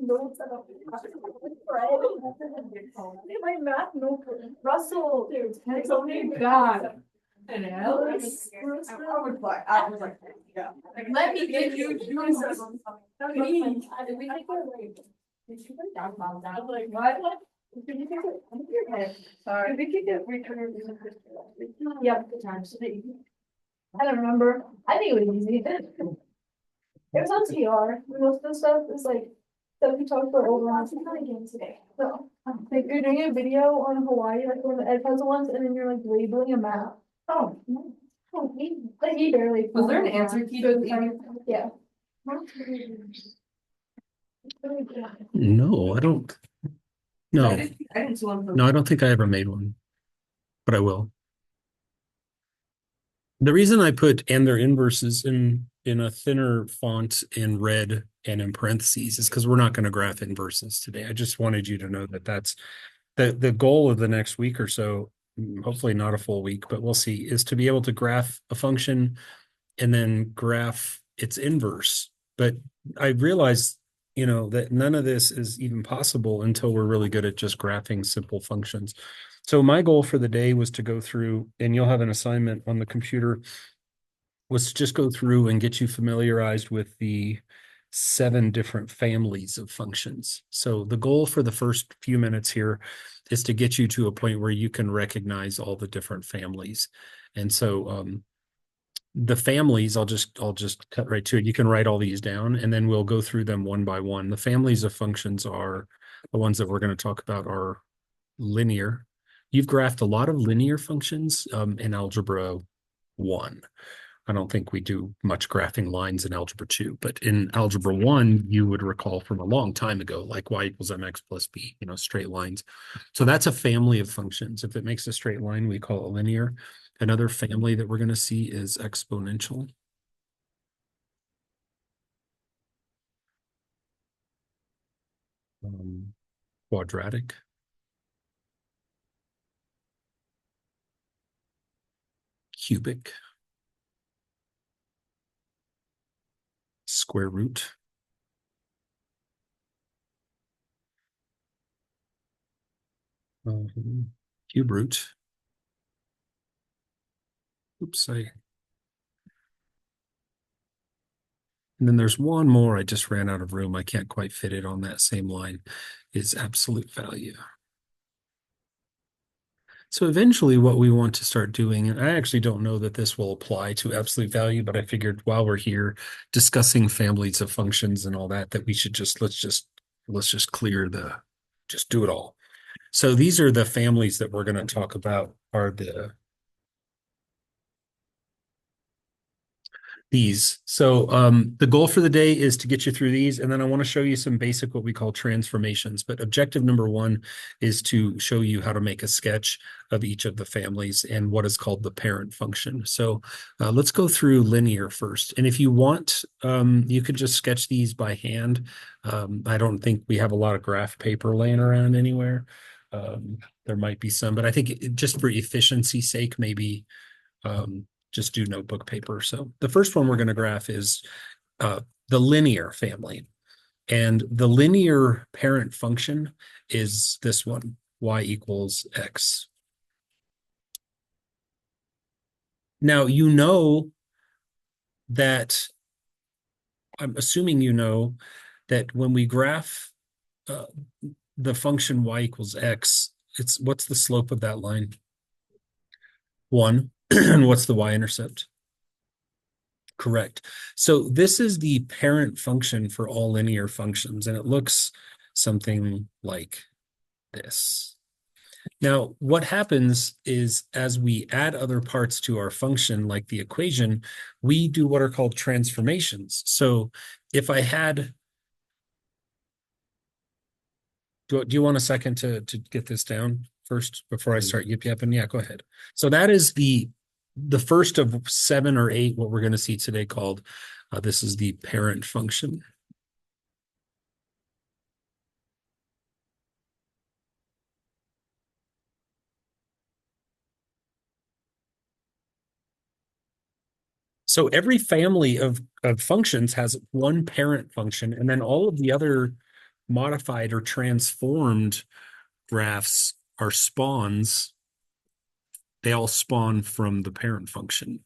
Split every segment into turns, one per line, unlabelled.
notes about Fred. My math notebook. Russell, it's only bad. I know. I was like, yeah. Let me give you something. Like, what? Sorry. Did we get returned? Yep. I don't remember. I think it was easy. It was on TR. Most of the stuff is like that we talked about over on again today. So like you're doing a video on Hawaii, like one of the Ed Puzzle ones, and then you're like labeling a map. Oh, no. Oh, he barely.
Was there an answer key to the
yeah.
No, I don't. No,
I didn't see one.
no, I don't think I ever made one, but I will. The reason I put and their inverses in a thinner font in red and in parentheses is because we're not going to graph inverses today. I just wanted you to know that that's the goal of the next week or so, hopefully not a full week, but we'll see, is to be able to graph a function and then graph its inverse. But I realized, that none of this is even possible until we're really good at just graphing simple functions. So my goal for the day was to go through, and you'll have an assignment on the computer, was to just go through and get you familiarized with the 7 different families of functions. So the goal for the first few minutes here is to get you to a point where you can recognize all the different families. And so the families, I'll just cut right to it. You can write all these down and then we'll go through them one by one. The families of functions are the ones that we're going to talk about are linear. You've graphed a lot of linear functions in Algebra 1. I don't think we do much graphing lines in Algebra 2, but in Algebra 1, you would recall from a long time ago, like y equals mx plus b, straight lines. So that's a family of functions. If it makes a straight line, we call it linear. Another family that we're going to see is exponential. Quadratic. Cubic. Square root. Cube root. Oops, and then there's one more. I just ran out of room. I can't quite fit it on that same line. Is absolute value. So eventually what we want to start doing, and I actually don't know that this will apply to absolute value, but I figured while we're here discussing families of functions and all that, that we should let's just clear just do it all. So these are the families that we're going to talk about are these. So the goal for the day is to get you through these, and then I want to show you some basic what we call transformations. But objective number 1 is to show you how to make a sketch of each of the families and what is called the parent function. So let's go through linear first. And if you want, you could just sketch these by hand. I don't think we have a lot of graph paper laying around anywhere. There might be some, but I think just for efficiency's sake, maybe just do notebook paper. So the first one we're going to graph is the linear family. And the linear parent function is this one, y equals x. Now, you know that, I'm assuming you know that when we graph the function y equals x, what's the slope of that line? 1. And what's the y-intercept? Correct. So this is the parent function for all linear functions, and it looks something like this. Now, what happens is as we add other parts to our function, like the equation, we do what are called transformations. So if I had, do you want a second to get this down first before I start yip-yapping? Yeah, go ahead. So that is the first of 7 or 8, what we're going to see today called, this is the parent function. So every family of functions has one parent function, and then all of the other modified or transformed graphs are spawns, they all spawn from the parent function.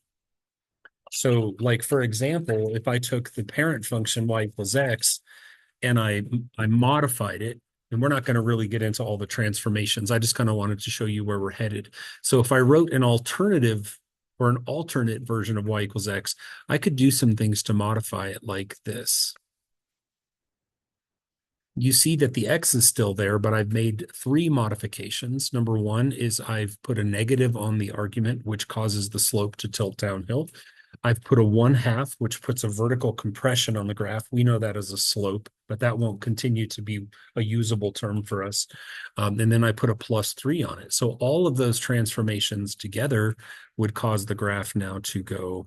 So like, for example, if I took the parent function y equals x and I modified it, and we're not going to really get into all the transformations. I just kind of wanted to show you where we're headed. So if I wrote an alternative or an alternate version of y equals x, I could do some things to modify it like this. You see that the x is still there, but I've made 3 modifications. Number 1 is I've put a negative on the argument, which causes the slope to tilt downhill. I've put a 1/2, which puts a vertical compression on the graph. We know that as a slope, but that won't continue to be a usable term for us. And then I put a +3 on it. So all of those transformations together would cause the graph now to go,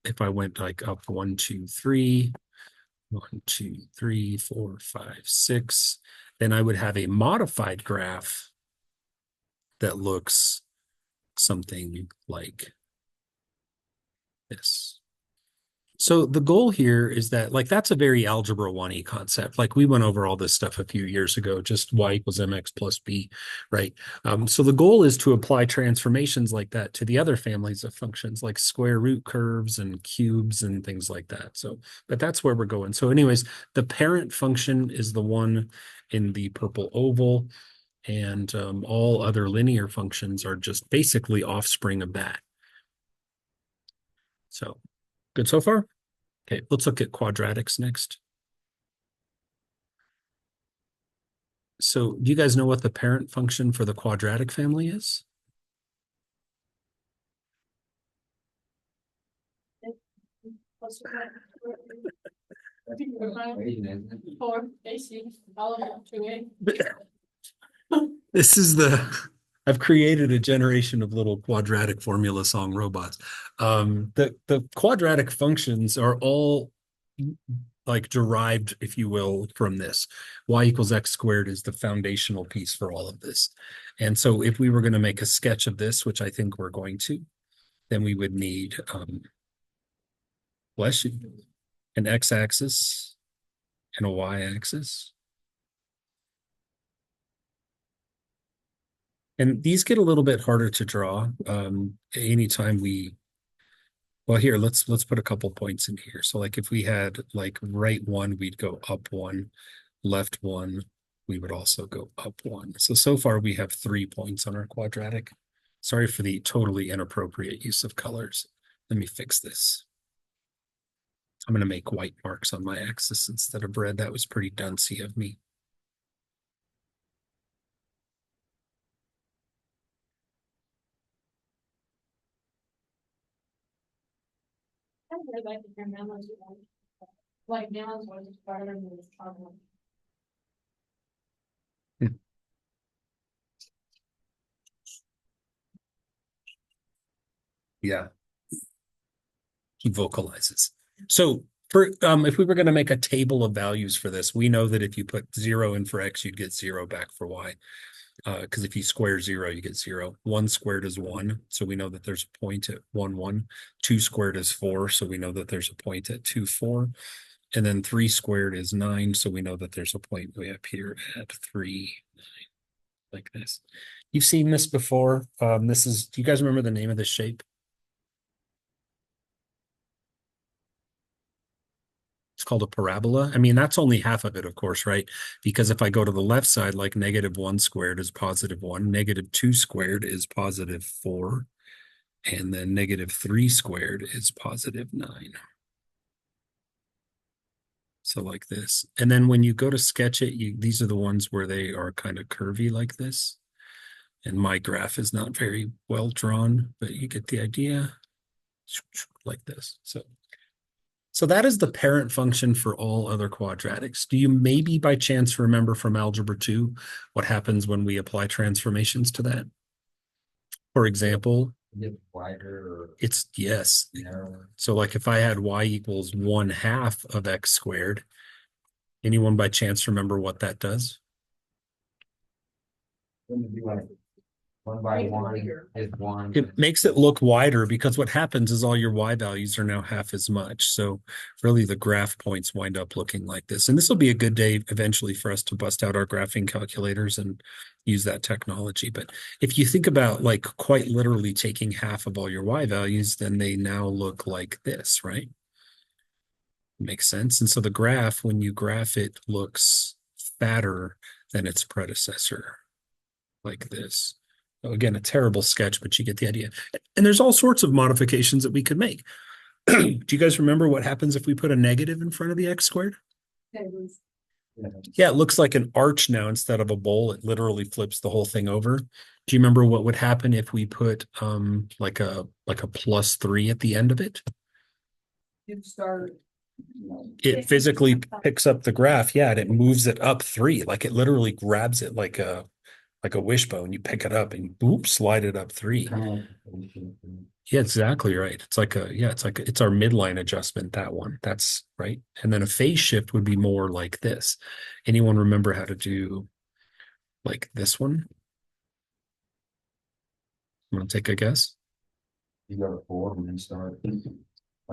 if I went like up 1, 2, 3, 1, 2, 3, 4, 5, 6, then I would have a modified graph that looks something like this. So the goal here is that, like, that's a very algebra 1E concept. Like, we went over all this stuff a few years ago, just y equals mx plus b, right? So the goal is to apply transformations like that to the other families of functions, like square root curves and cubes and things like that. So, but that's where we're going. So anyways, the parent function is the one in the purple oval, and all other linear functions are just basically offspring of that. So good so far? Okay, let's look at quadratics next. So do you guys know what the parent function for the quadratic family is?
Four, AC, all of them, 2A.
This is I've created a generation of little quadratic formula song robots. The quadratic functions are all like derived, if you will, from this. Y equals x squared is the foundational piece for all of this. And so if we were going to make a sketch of this, which I think we're going to, then we would need, bless you, an x-axis and a y-axis. And these get a little bit harder to draw anytime well, here, let's put a couple points in here. So like if we had like right 1, we'd go up 1, left 1, we would also go up 1. So far we have 3 points on our quadratic. Sorry for the totally inappropriate use of colors. Let me fix this. I'm going to make white marks on my axis instead of red. That was pretty duncy of me.
I really like to hear Mel's voice. Like Mel's voice is better than his trouble.
Yeah. He vocalizes. So for if we were going to make a table of values for this, we know that if you put 0 in for x, you'd get 0 back for y. Because if you square 0, you get 0. 1 squared is 1, so we know that there's a point at 1, 1. 2 squared is 4, so we know that there's a point at 2, 4. And then 3 squared is 9, so we know that there's a point way up here at 3, 9, like this. You've seen this before. Do you guys remember the name of this shape? It's called a parabola. I mean, that's only half of it, of course, right? Because if I go to the left side, like -1 squared is +1, -2 squared is +4, and then -3 squared is +9. So like this. And then when you go to sketch it, these are the ones where they are kind of curvy like this. And my graph is not very well drawn, but you get the idea. Like this. So that is the parent function for all other quadratics. Do you maybe by chance remember from Algebra 2 what happens when we apply transformations to that? For example,
wider
it's yes.
or narrower.
So like if I had y equals 1/2 of x squared, anyone by chance remember what that does?
Wouldn't it be like 1 by
Make it
1
bigger.
is 1.
It makes it look wider because what happens is all your Y values are now half as much. So really the graph points wind up looking like this. And this will be a good day eventually for us to bust out our graphing calculators and use that technology. But if you think about like quite literally taking half of all your Y values, then they now look like this, right? Makes sense. And so the graph, when you graph it, looks fatter than its predecessor, like this. Again, a terrible sketch, but you get the idea. And there's all sorts of modifications that we could make. Do you guys remember what happens if we put a negative in front of the x squared? Yeah, it looks like an arch now instead of a bowl. It literally flips the whole thing over. Do you remember what would happen if we put like a +3 at the end of it?
You'd start.
It physically picks up the graph, yeah, and it moves it up 3. Like it literally grabs it like a wishbone. You pick it up and boop, slide it up 3. Yeah, exactly right. It's like it's our midline adjustment, that one. That's right. And then a phase shift would be more like this. Anyone remember how to do like this one? Want to take a guess?
You go to 4 and then start.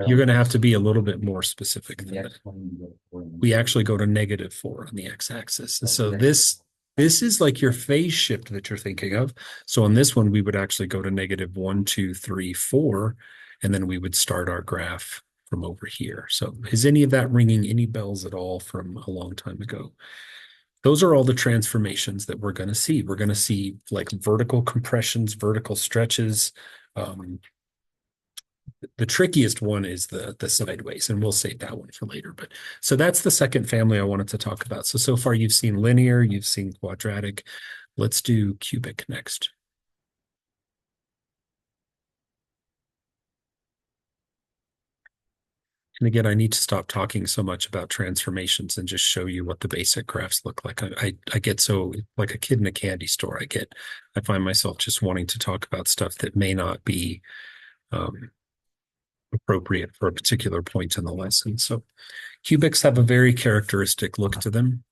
You're going to have to be a little bit more specific than
The
that.
next one, you go to 4 and then
We
start.
actually go to -4 on the x-axis. And so this is like your phase shift that you're thinking of. So on this one, we would actually go to -1, 2, 3, 4, and then we would start our graph from over here. So is any of that ringing any bells at all from a long time ago? Those are all the transformations that we're going to see. We're going to see like vertical compressions, vertical stretches. The trickiest one is the sideways, and we'll save that one for later. But so that's the second family I wanted to talk about. So far you've seen linear, you've seen quadratic. Let's do cubic next. And again, I need to stop talking so much about transformations and just show you what the basic graphs look like. I get so like a kid in a candy store. I find myself just wanting to talk about stuff that may not be appropriate for a particular point in the lesson. So cubics have a very characteristic look to them.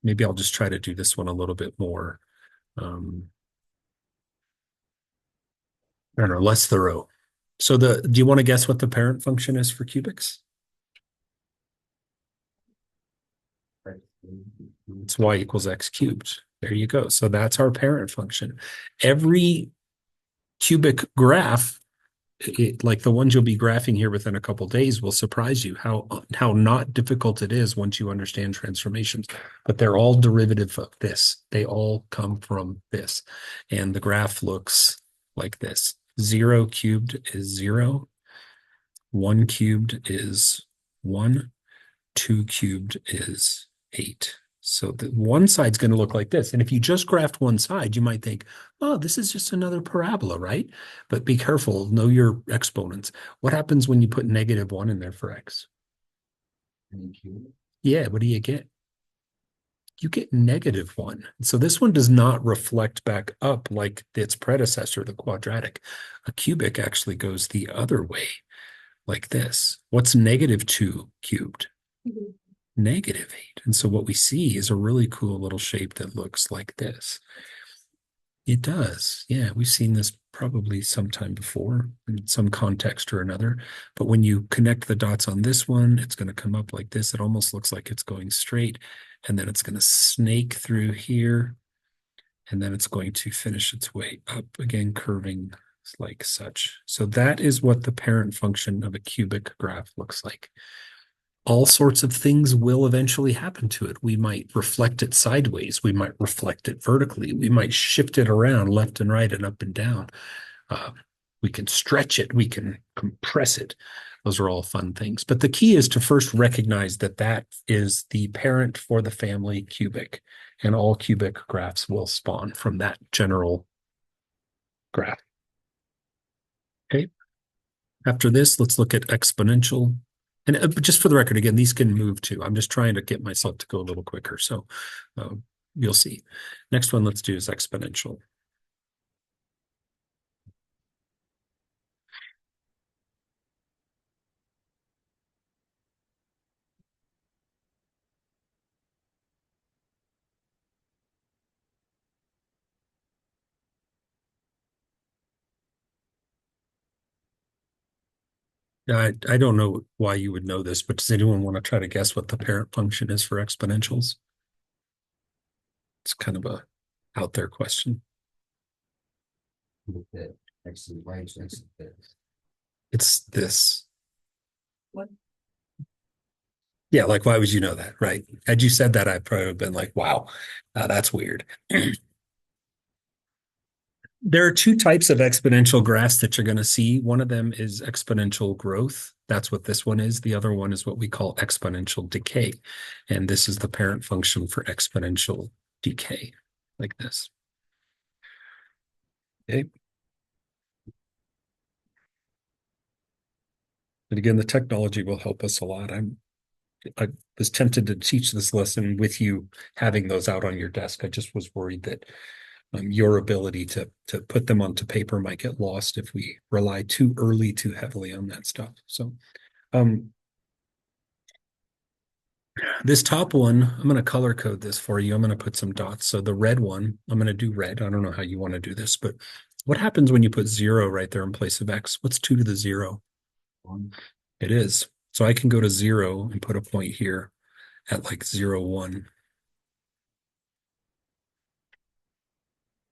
Maybe I'll just try to do this one a little bit more, I don't know, less thorough. So do you want to guess what the parent function is for cubics? It's y equals x cubed. There you go. So that's our parent function. Every cubic graph, like the ones you'll be graphing here within a couple days, will surprise you how not difficult it is once you understand transformations. But they're all derivative of this. They all come from this. And the graph looks like this. 0 cubed is 0. 1 cubed is 1. 2 cubed is 8. So the one side's going to look like this. And if you just graphed one side, you might think, oh, this is just another parabola, right? But be careful, know your exponents. What happens when you put -1 in there for x? Yeah, what do you get? You get -1. So this one does not reflect back up like its predecessor, the quadratic. A cubic actually goes the other way, like this. What's -2 cubed? -8. And so what we see is a really cool little shape that looks like this. It does. Yeah, we've seen this probably sometime before in some context or another. But when you connect the dots on this one, it's going to come up like this. It almost looks like it's going straight, and then it's going to snake through here, and then it's going to finish its way up again, curving like such. So that is what the parent function of a cubic graph looks like. All sorts of things will eventually happen to it. We might reflect it sideways. We might reflect it vertically. We might shift it around left and right and up and down. We can stretch it. We can compress it. Those are all fun things. But the key is to first recognize that that is the parent for the family cubic, and all cubic graphs will spawn from that general graph. Okay. After this, let's look at exponential. And just for the record, again, these can move too. I'm just trying to get myself to go a little quicker. So you'll see. Next one let's do is exponential. I don't know why you would know this, but does anyone want to try to guess what the parent function is for exponentials? It's kind of a out there question.
With that, next to the right, next to the.
It's this.
What?
Yeah, like why would you know that, right? Had you said that, I'd probably have been like, wow, that's weird. There are two types of exponential graphs that you're going to see. One of them is exponential growth. That's what this one is. The other one is what we call exponential decay. And this is the parent function for exponential decay, like this. Okay. And again, the technology will help us a lot. I was tempted to teach this lesson with you having those out on your desk. I just was worried that your ability to put them onto paper might get lost if we rely too heavily on that stuff. So this top one, I'm going to color code this for you. I'm going to put some dots. So the red one, I'm going to do red. I don't know how you want to do this, but what happens when you put 0 right there in place of x? What's 2 to the 0?
1.
It is. So I can go to 0 and put a point here at like 0, 1.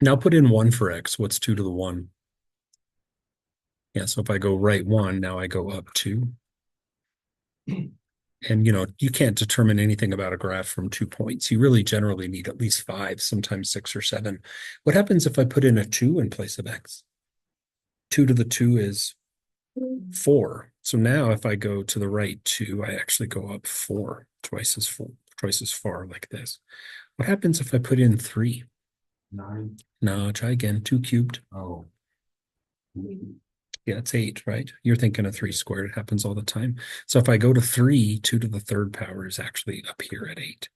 Now put in 1 for x. What's 2 to the 1? Yeah, so if I go right 1, now I go up 2. And, you can't determine anything about a graph from 2 points. You really generally need at least 5, sometimes 6 or 7. What happens if I put in a 2 in place of x? 2 to the 2 is 4. So now if I go to the right 2, I actually go up 4, twice as far like this. What happens if I put in 3?
9.
No, try again. 2 cubed.
Oh.
Yeah, it's 8, right? You're thinking of 3 squared. It happens all the time. So if I go to 3, 2 to the 3rd power is actually up here at 8.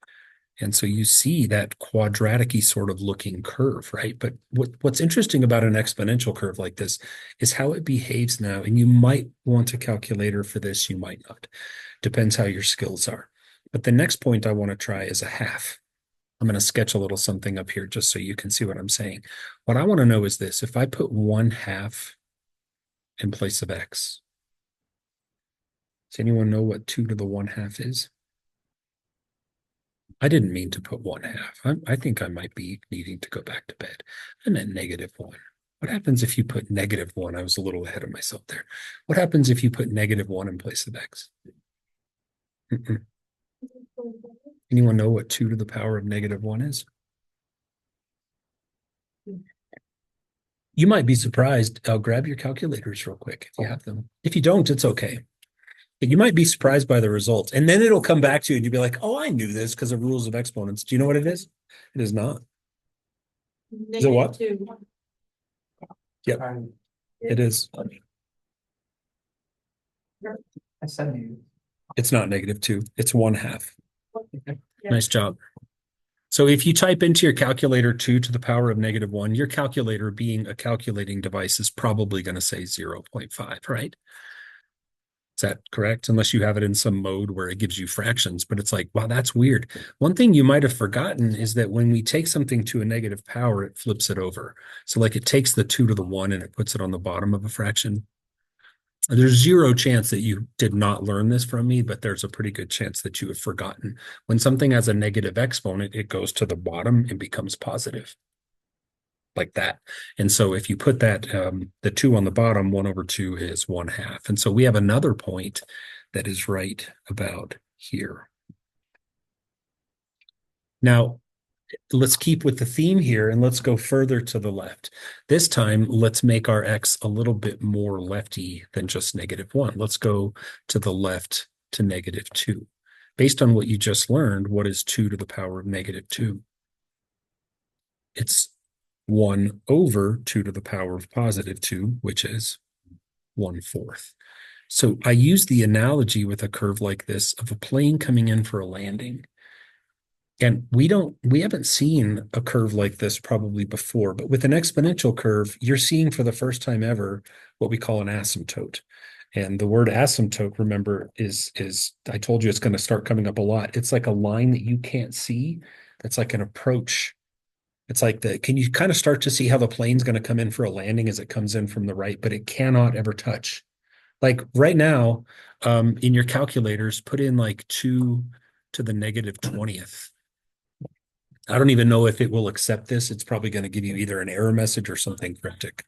And so you see that quadratic-y sort of looking curve, right? But what's interesting about an exponential curve like this is how it behaves now. And you might want a calculator for this, you might not. Depends how your skills are. But the next point I want to try is a half. I'm going to sketch a little something up here just so you can see what I'm saying. What I want to know is this: if I put 1/2 in place of x, does anyone know what 2 to the 1/2 is? I didn't mean to put 1/2. I think I might be needing to go back to bed. I meant -1. What happens if you put -1? I was a little ahead of myself there. What happens if you put -1 in place of x? Anyone know what 2 to the power of -1 is? You might be surprised. I'll grab your calculators real quick if you have them. If you don't, it's okay. But you might be surprised by the results. And then it'll come back to you and you'll be like, oh, I knew this because of rules of exponents. Do you know what it is? It is not. Is it what?
-2.
Yep, it is.
I said you.
It's not -2. It's 1/2.
Yeah.
Nice job. So if you type into your calculator 2 to the power of -1, your calculator, being a calculating device, is probably going to say 0.5, right? Is that correct? Unless you have it in some mode where it gives you fractions, but it's like, wow, that's weird. One thing you might have forgotten is that when we take something to a negative power, it flips it over. So like it takes the 2 to the 1 and it puts it on the bottom of a fraction. There's zero chance that you did not learn this from me, but there's a pretty good chance that you have forgotten. When something has a negative exponent, it goes to the bottom and becomes positive. Like that. And so if you put that, the 2 on the bottom, 1/2 is 1/2. And so we have another point that is right about here. Now, let's keep with the theme here and let's go further to the left. This time, let's make our x a little bit more lefty than just -1. Let's go to the left to -2. Based on what you just learned, what is 2 to the power of -2? It's 1/2 to the power of +2, which is 1/4. So I use the analogy with a curve like this of a plane coming in for a landing. And we haven't seen a curve like this probably before, but with an exponential curve, you're seeing for the first time ever what we call an asymptote. And the word asymptote, remember, is I told you it's going to start coming up a lot. It's like a line that you can't see. That's like an approach. It's like can you kind of start to see how the plane's going to come in for a landing as it comes in from the right, but it cannot ever touch Like right now, in your calculators, put in like 2 to the negative 20th. I don't even know if it will accept this. It's probably going to give you either an error message or something cryptic.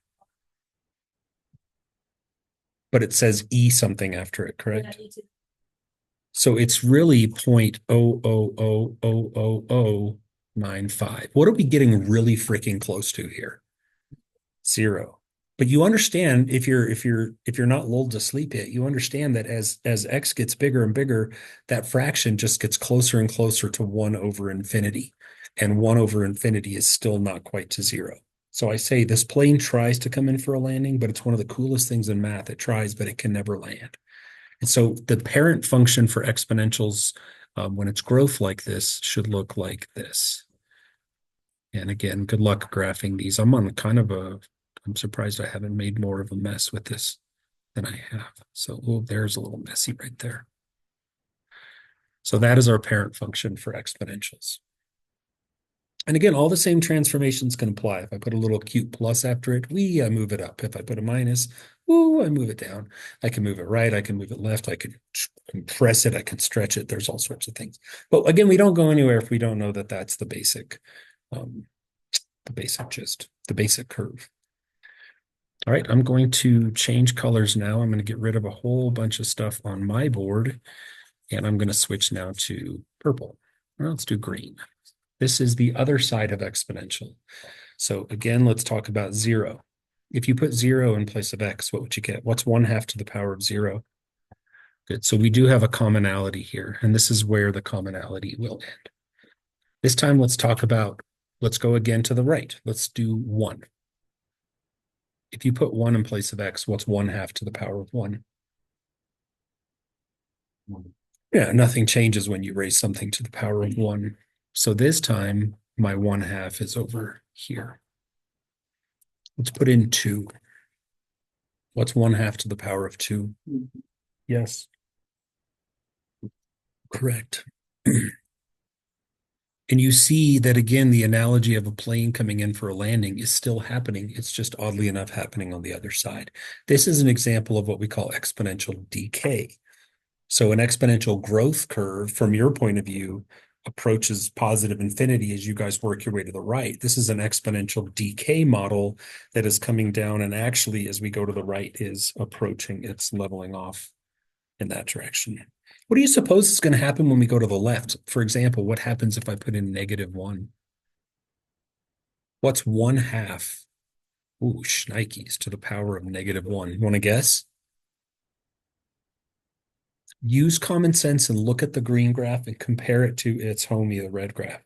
But it says E something after it, correct? So it's really 0.0000095. What are we getting really freaking close to here? 0. But you understand if you're not lulled to sleep yet, you understand that as x gets bigger and bigger, that fraction just gets closer and closer to 1 over infinity. And 1 over infinity is still not quite to 0. So I say this plane tries to come in for a landing, but it's one of the coolest things in math. It tries, but it can never land. And so the parent function for exponentials, when it's growth like this, should look like this. And again, good luck graphing these. I'm surprised I haven't made more of a mess with this than I have. So there's a little messy right there. So that is our parent function for exponentials. And again, all the same transformations can apply. If I put a little cute plus after it, I move it up. If I put a minus, I move it down. I can move it right. I can move it left. I can compress it. I can stretch it. There's all sorts of things. But again, we don't go anywhere if we don't know that that's the basic gist, the basic curve. All right, I'm going to change colors now. I'm going to get rid of a whole bunch of stuff on my board, and I'm going to switch now to purple. Well, let's do green. This is the other side of exponential. So again, let's talk about 0. If you put 0 in place of x, what would you get? What's 1/2 to the power of 0? Good. So we do have a commonality here, and this is where the commonality will end. This time, let's go again to the right. Let's do 1. If you put 1 in place of x, what's 1/2 to the power of 1? Yeah, nothing changes when you raise something to the power of 1. So this time, my 1/2 is over here. Let's put in 2. What's 1/2 to the power of 2? Yes. Correct. And you see that again, the analogy of a plane coming in for a landing is still happening. It's just oddly enough happening on the other side. This is an example of what we call exponential decay. So an exponential growth curve, from your point of view, approaches positive infinity as you guys work your way to the right. This is an exponential decay model that is coming down, and actually, as we go to the right, is approaching its leveling off in that direction. What do you suppose is going to happen when we go to the left? For example, what happens if I put in -1? What's 1/2? Ooh, shnikes, to the power of -1. You want to guess? Use common sense and look at the green graph and compare it to its homie, the red graph.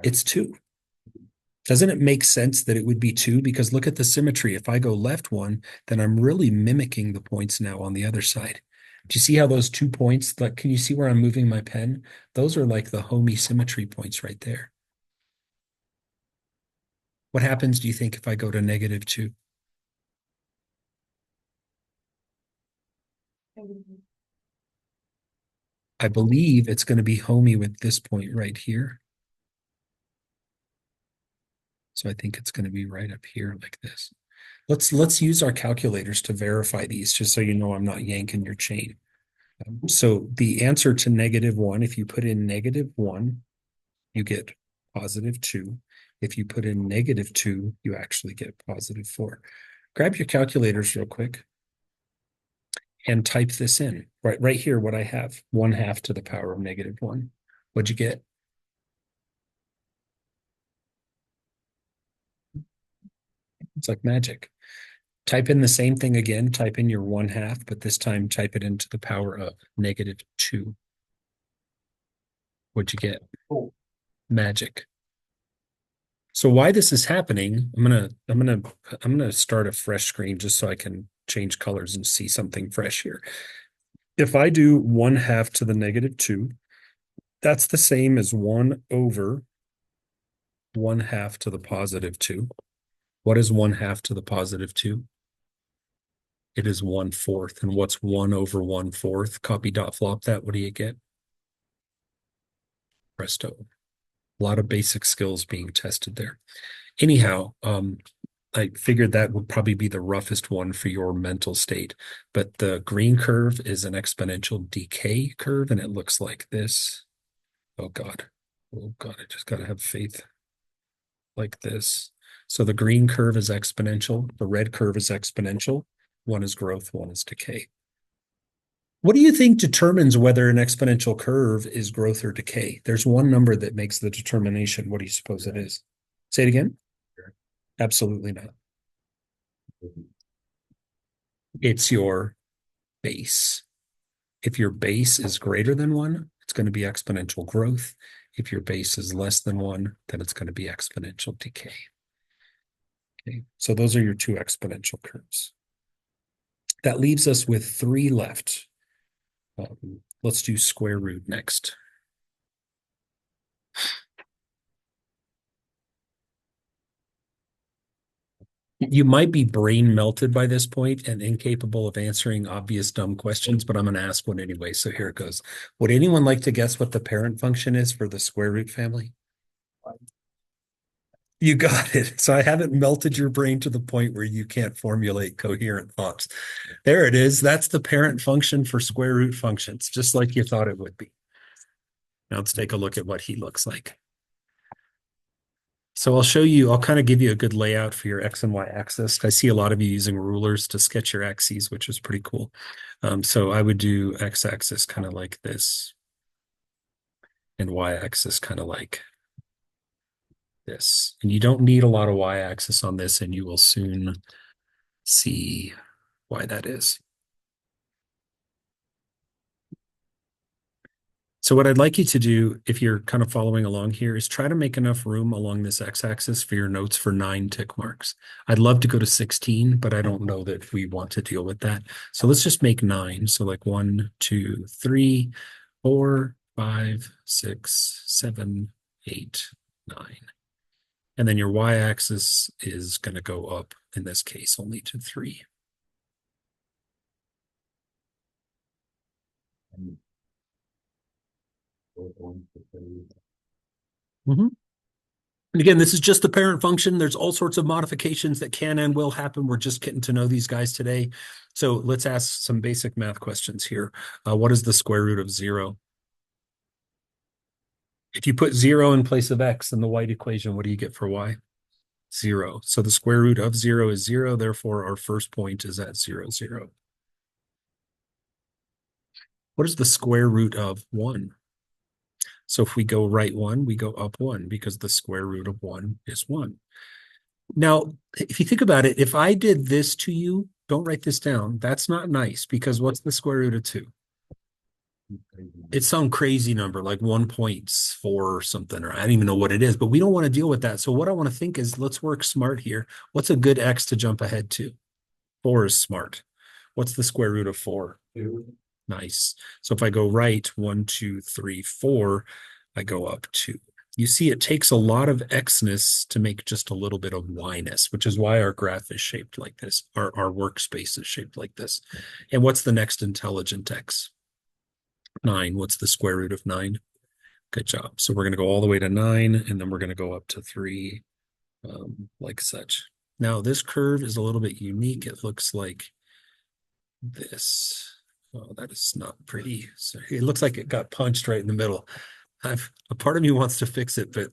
It's 2. Doesn't it make sense that it would be 2? Because look at the symmetry. If I go left 1, then I'm really mimicking the points now on the other side. Do you see how those 2 points, like, can you see where I'm moving my pen? Those are like the homie symmetry points right there. What happens, do you think, if I go to -2? I believe it's going to be homey with this point right here. So I think it's going to be right up here like this. Let's use our calculators to verify these, just so you know I'm not yanking your chain. So the answer to -1, if you put in -1, you get +2. If you put in -2, you actually get +4. Grab your calculators real quick and type this in. Right here, what I have, 1/2 to the power of -1. What'd you get? It's like magic. Type in the same thing again. Type in your 1/2, but this time type it into the power of -2. What'd you get?
Oh.
Magic. So why this is happening, I'm gonna start a fresh screen just so I can change colors and see something fresh here. If I do 1/2 to the -2, that's the same as 1 over 1/2 to the +2. What is 1/2 to the +2? It is 1/4. And what's 1 over 1/4? Copy dot flop that. What do you get? Presto. A lot of basic skills being tested there. Anyhow, I figured that would probably be the roughest one for your mental state. But the green curve is an exponential decay curve, and it looks like this. Oh God. Oh God, I just gotta have faith like this. So the green curve is exponential, the red curve is exponential. One is growth, one is decay. What do you think determines whether an exponential curve is growth or decay? There's one number that makes the determination. What do you suppose it is? Say it again. Absolutely not. It's your base. If your base is greater than one, it's going to be exponential growth. If your base is less than one, then it's going to be exponential decay. Okay, so those are your two exponential curves. That leaves us with three left. Let's do square root next. You might be brain melted by this point and incapable of answering obvious dumb questions, but I'm going to ask one anyway. So here it goes. Would anyone like to guess what the parent function is for the square root family? You got it. So I haven't melted your brain to the point where you can't formulate coherent thoughts. There it is. That's the parent function for square root functions, just like you thought it would be. Now let's take a look at what he looks like. So I'll show you, I'll kind of give you a good layout for your X and Y axis. I see a lot of you using rulers to sketch your axes, which is pretty cool. So I would do X axis kind of like this, and Y axis kind of like this. And you don't need a lot of Y axis on this, and you will soon see why that is. So what I'd like you to do, if you're kind of following along here, is try to make enough room along this x-axis for your notes for 9 tick marks. I'd love to go to 16, but I don't know that we want to deal with that. So let's just make 9. So like 1, 2, 3, 4, 5, 6, 7, 8, 9. And then your y-axis is going to go up, in this case, only to 3. Mm-hmm. And again, this is just the parent function. There's all sorts of modifications that can and will happen. We're just getting to know these guys today. So let's ask some basic math questions here. What is the square root of 0? If you put 0 in place of x in the white equation, what do you get for y? 0. So the square root of 0 is 0. Therefore, our first point is at 0, 0. What is the square root of 1? So if we go right 1, we go up 1 because the square root of 1 is 1. Now, if you think about it, if I did this to you, don't write this down. That's not nice because what's the square root of 2? It's some crazy number like 1.4 or something, or I don't even know what it is, but we don't want to deal with that. So what I want to think is let's work smart here. What's a good x to jump ahead to? 4 is smart. What's the square root of 4? 2. Nice. So if I go right 1, 2, 3, 4, I go up 2. You see, it takes a lot of xness to make just a little bit of y-ness, which is why our graph is shaped like this. Our workspace is shaped like this. And what's the next intelligent x? 9. What's the square root of 9? Good job. So we're going to go all the way to 9, and then we're going to go up to 3, like such. Now, this curve is a little bit unique. It looks like this. Oh, that is not pretty. So it looks like it got punched right in the middle. A part of me wants to fix it, but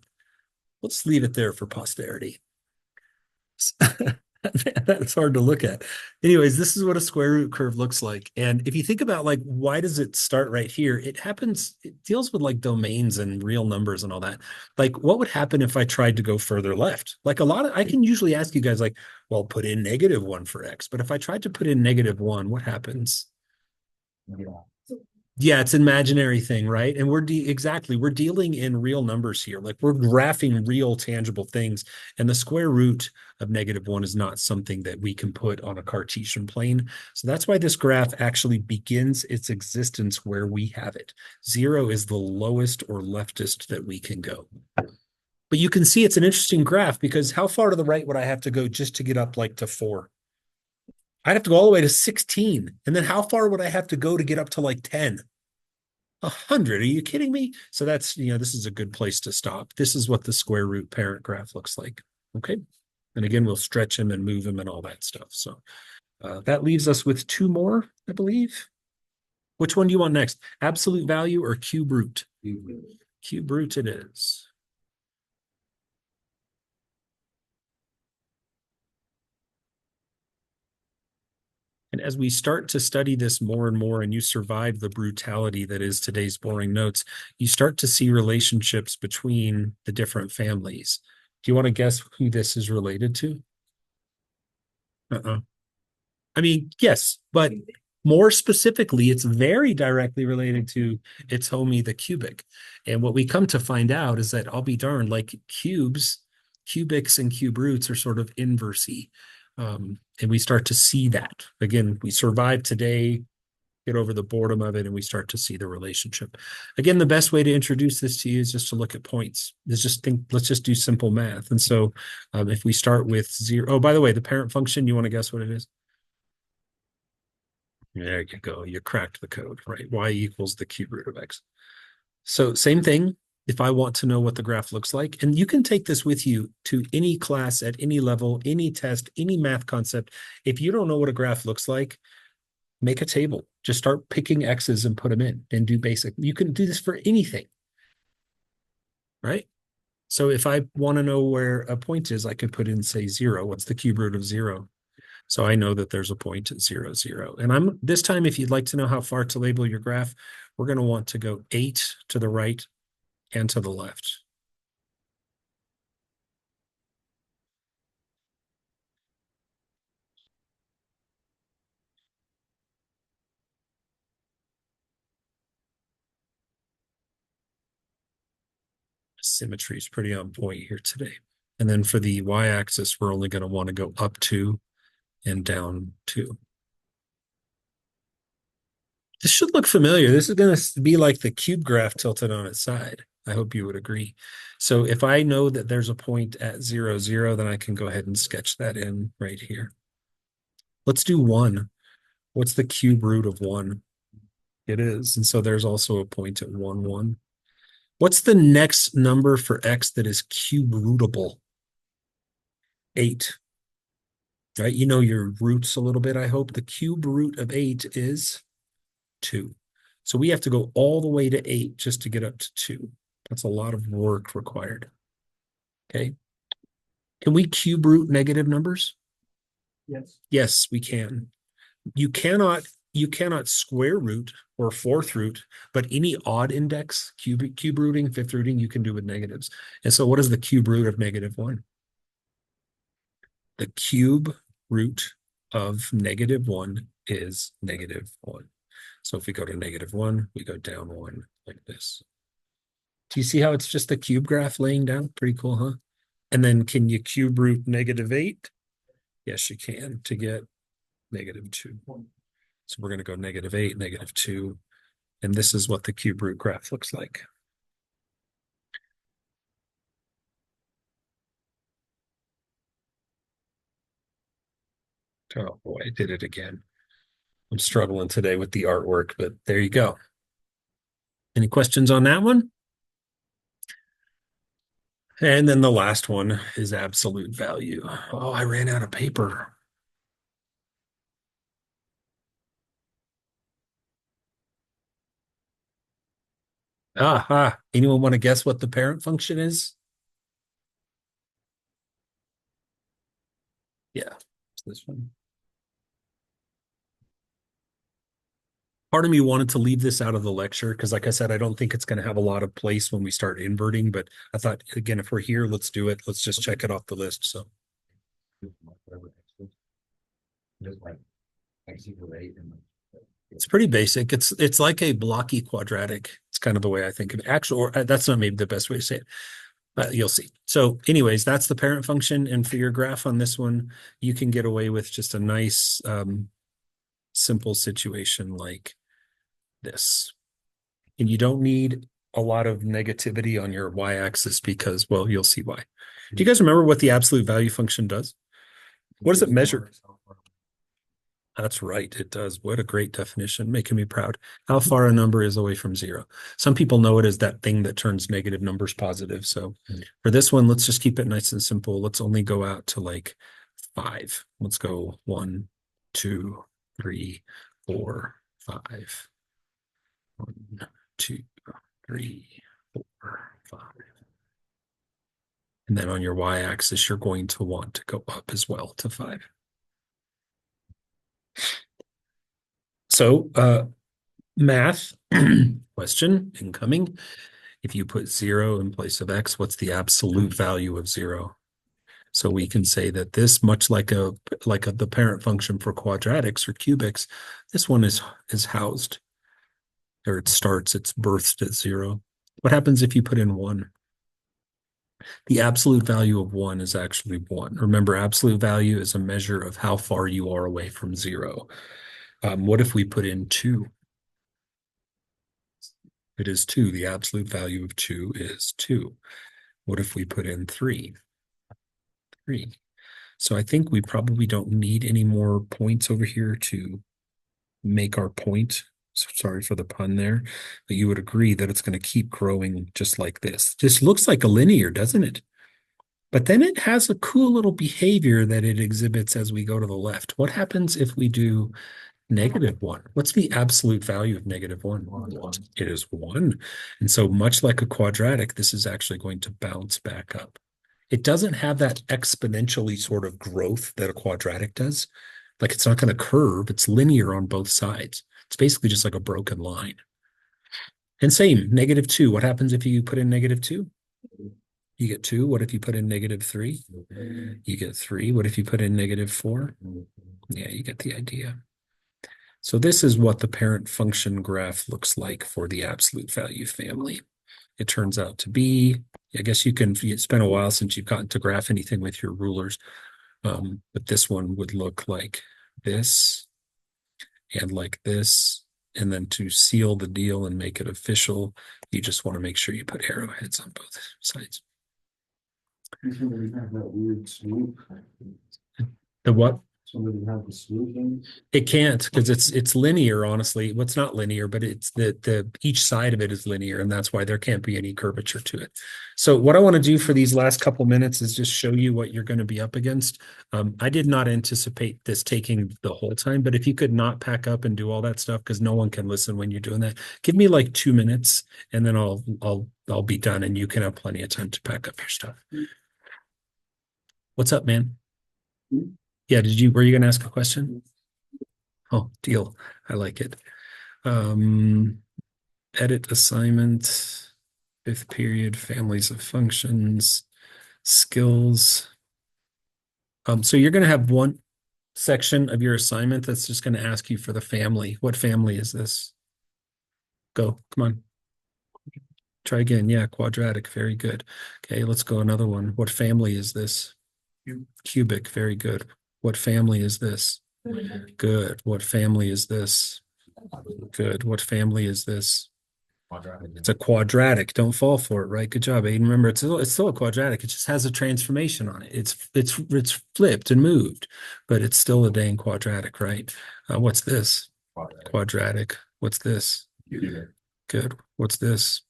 let's leave it there for posterity. That's hard to look at. Anyways, this is what a square root curve looks like. And if you think about like, why does it start right here? It deals with like domains and real numbers and all that. Like what would happen if I tried to go further left? Like I can usually ask you guys like, well, put in -1 for x. But if I tried to put in -1, what happens? Yeah, it's an imaginary thing, right? And we're dealing in real numbers here. Like we're graphing real tangible things. And the square root of -1 is not something that we can put on a Cartesian plane. So that's why this graph actually begins its existence where we have it. 0 is the lowest or leftist that we can go. But you can see it's an interesting graph because how far to the right would I have to go just to get up like to 4? I'd have to go all the way to 16. And then how far would I have to go to get up to like 10? 100. Are you kidding me? So that's, this is a good place to stop. This is what the square root parent graph looks like. Okay. And again, we'll stretch him and move him and all that stuff. So that leaves us with two more, I believe. Which one do you want next? Absolute value or cube root? Cube root it is. And as we start to study this more and more, and you survive the brutality that is today's boring notes, you start to see relationships between the different families. Do you want to guess who this is related to? I mean, yes, but more specifically, it's very directly related to its homie, the cubic. And what we come to find out is that I'll be darned, like cubes, cubics and cube roots are sort of inversey. And we start to see that. Again, we survive today, get over the boredom of it, and we start to see the relationship. Again, the best way to introduce this to you is just to look at points. Let's just do simple math. And so if we start with 0, oh, by the way, the parent function, you want to guess what it is? There you go. You cracked the code, right? Y equals the cube root of x. So same thing. If I want to know what the graph looks like, and you can take this with you to any class at any level, any test, any math concept. If you don't know what a graph looks like, make a table. Just start picking x's and put them in and do basic. You can do this for anything, right? So if I want to know where a point is, I could put in, say, 0. What's the cube root of 0? So I know that there's a point at 0, 0. And this time, if you'd like to know how far to label your graph, we're going to want to go 8 to the right and to the left. Symmetry is pretty on point here today. And then for the y-axis, we're only going to want to go up 2 and down 2. This should look familiar. This is going to be like the cube graph tilted on its side. I hope you would agree. So if I know that there's a point at 0, 0, then I can go ahead and sketch that in right here. Let's do 1. What's the cube root of 1? It is. And so there's also a point at 1, 1. What's the next number for x that is cube rootable? 8. Right? You know your roots a little bit, I hope. The cube root of 8 is 2. So we have to go all the way to 8 just to get up to 2. That's a lot of work required. Okay. Can we cube root negative numbers?
Yes.
Yes, we can. You cannot square root or fourth root, but any odd index, cube rooting, fifth rooting, you can do with negatives. And so what is the cube root of -1? The cube root of -1 is -1. So if we go to -1, we go down 1 like this. Do you see how it's just a cube graph laying down? Pretty cool, huh? And then can you cube root -8? Yes, you can, to get -2. So we're going to go -8, -2. And this is what the cube root graph looks like. Oh boy, I did it again. I'm struggling today with the artwork, but there you go. Any questions on that one? And then the last one is absolute value. Oh, I ran out of paper. Aha. Anyone want to guess what the parent function is? Yeah, it's this one. Part of me wanted to leave this out of the lecture because, like I said, I don't think it's going to have a lot of place when we start inverting. But I thought, again, if we're here, let's do it. Let's just check it off the list. So
Just like x equals 8 and
it's pretty basic. It's like a blocky quadratic. It's kind of the way I think of it. Actually, or that's not maybe the best way to say it, but you'll see. So anyways, that's the parent function. And for your graph on this one, you can get away with just a nice simple situation like this. And you don't need a lot of negativity on your y-axis because, well, you'll see why. Do you guys remember what the absolute value function does? What does it measure? That's right. It does. What a great definition. Making me proud. How far a number is away from zero. Some people know it as that thing that turns negative numbers positive. So for this one, let's just keep it nice and simple. Let's only go out to like 5. Let's go 1, 2, 3, 4, 5. 1, 2, 3, 4, 5. And then on your y-axis, you're going to want to go up as well to 5. So, math question incoming. If you put 0 in place of x, what's the absolute value of 0? So we can say that this, much like the parent function for quadratics or cubics, this one is housed, or it's birthed at 0. What happens if you put in 1? The absolute value of 1 is actually 1. Remember, absolute value is a measure of how far you are away from 0. What if we put in 2? It is 2. The absolute value of 2 is 2. What if we put in 3? 3. So I think we probably don't need any more points over here to make our point. So sorry for the pun there, but you would agree that it's going to keep growing just like this. Just looks like a linear, doesn't it? But then it has a cool little behavior that it exhibits as we go to the left. What happens if we do -1? What's the absolute value of -1? It is 1. And so much like a quadratic, this is actually going to bounce back up. It doesn't have that exponentially sort of growth that a quadratic does. Like it's not going to curve. It's linear on both sides. It's basically just like a broken line. And same, -2. What happens if you put in -2? You get 2. What if you put in -3? You get 3. What if you put in -4? Yeah, you get the idea. So this is what the parent function graph looks like for the absolute value family. It turns out to be, I guess it's been a while since you've gotten to graph anything with your rulers, but this one would look like this and like this. And then to seal the deal and make it official, you just want to make sure you put arrowheads on both sides.
Somebody have that weird swoop.
The what?
Somebody have the swooping.
It can't because it's linear, honestly. Well, it's not linear, but it's the each side of it is linear, and that's why there can't be any curvature to it. So what I want to do for these last couple minutes is just show you what you're going to be up against. I did not anticipate this taking the whole time, but if you could not pack up and do all that stuff, because no one can listen when you're doing that, give me like 2 minutes, and then I'll be done, and you can have plenty of time to pack up your stuff. What's up, man? Yeah, were you going to ask a question? Oh, deal. I like it. Edit assignment, 5th period, families of functions, skills. So you're going to have one section of your assignment that's just going to ask you for the family. What family is this? Go, come on. Try again. Yeah, quadratic. Very good. Okay, let's go another one. What family is this? Cubic. Very good. What family is this? Good. What family is this? Good. What family is this?
Quadratic.
It's a quadratic. Don't fall for it, right? Good job, Aiden. Remember, it's still a quadratic. It just has a transformation on it. It's flipped and moved, but it's still a dang quadratic, right? What's this? Quadratic. What's this? Good. What's this?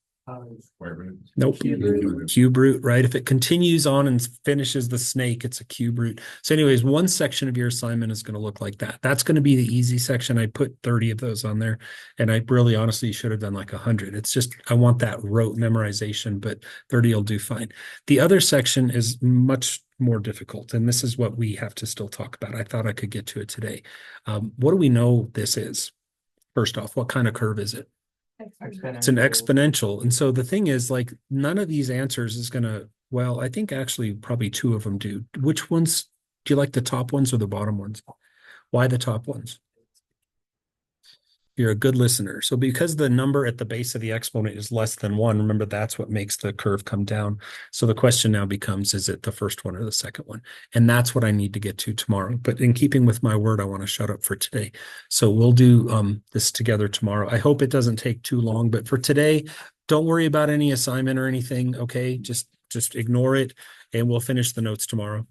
Nope. Cube root, right? If it continues on and finishes the snake, it's a cube root. So anyways, one section of your assignment is going to look like that. That's going to be the easy section. I put 30 of those on there, and I really honestly should have done like 100. It's just, I want that rote memorization, but 30 will do fine. The other section is much more difficult, and this is what we have to still talk about. I thought I could get to it today. What do we know this is? First off, what kind of curve is it? It's an exponential. And so the thing is, like, none of these answers is going to, well, I think actually probably 2 of them do. Which ones, do you like the top ones or the bottom ones? Why the top ones? You're a good listener. So because the number at the base of the exponent is less than 1, remember that's what makes the curve come down. So the question now becomes, is it the first one or the second one? And that's what I need to get to tomorrow. But in keeping with my word, I want to shut up for today. So we'll do this together tomorrow. I hope it doesn't take too long, but for today, don't worry about any assignment or anything. Okay, just ignore it, and we'll finish the notes tomorrow.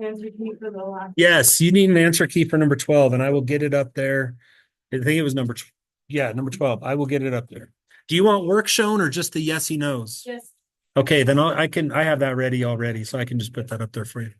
Answer key for the last.
Yes, you need an answer key for number 12 and I will get it up there. I think it was number 12. I will get it up there. Do you want work shown or just the yes, he knows?
Just
Okay, then I have that ready already, so I can just put that up there for you.